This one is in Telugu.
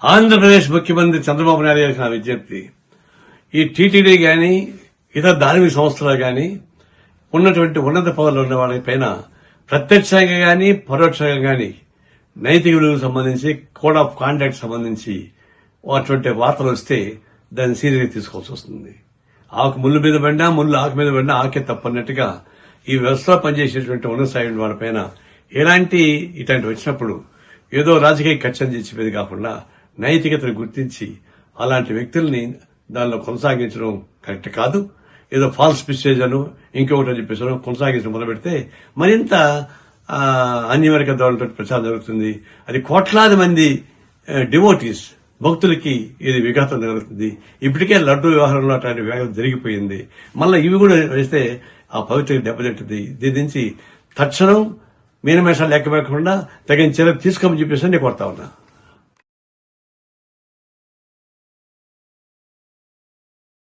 ఆంధ్రప్రదేశ్ ముఖ్యమంత్రి చంద్రబాబు నాయుడు గారికి నా విజ్ఞప్తి, ఈ టీటీడీ గాని ఇతర ధార్మిక సంస్థలు గాని ఉన్నటువంటి ఉన్నత పదవులు ఉన్న వాళ్ళ పైన ప్రత్యక్షంగా గాని పరోక్షంగా గాని నైతిక విలువలకు సంబంధించి కోడ్ ఆఫ్ కాండక్ట్ సంబంధించి అటువంటి వార్తలు వస్తే దాన్ని సీరియస్గా తీసుకోవాల్సి వస్తుంది. ఆకు ముళ్ళు మీద పడినా ముళ్ళు ఆకు మీద పడినా ఆకే తప్పన్నట్టుగా ఈ వ్యవస్థలో పనిచేసేటువంటి ఉన్నత స్థాయి వాళ్ళపైన ఇట్లాంటి వచ్చినప్పుడు ఏదో రాజకీయ కక్షలు చేసేది కాకుండా నైతికతను గుర్తించి అలాంటి వ్యక్తుల్ని దానిలో కొనసాగించడం కరెక్ట్ కాదు. ఏదో ఫాల్స్ మెసేజ్ అను ఇంకొకటి అని చెప్పేసి కొనసాగించడం మొదలు పెడితే మరింత అన్యమరిక ధోరణితో ప్రచారం జరుగుతుంది. అది కోట్లాది మంది డివోటీస్ భక్తులకి ఇది విఘాతం జరుగుతుంది. ఇప్పటికే లడ్డూ వ్యవహారంలో అట్లాంటి విఘాతం జరిగిపోయింది. మళ్ళీ ఇవి కూడా వేస్తే ఆ పవిత్ర దెబ్బతింటుంది. దీని నుంచి తక్షణం మీనమేషాలు లెక్క పెట్టకుండా తగిన చర్యలు తీసుకోమని చెప్పేసి నేను కోరుతా ఉన్నా.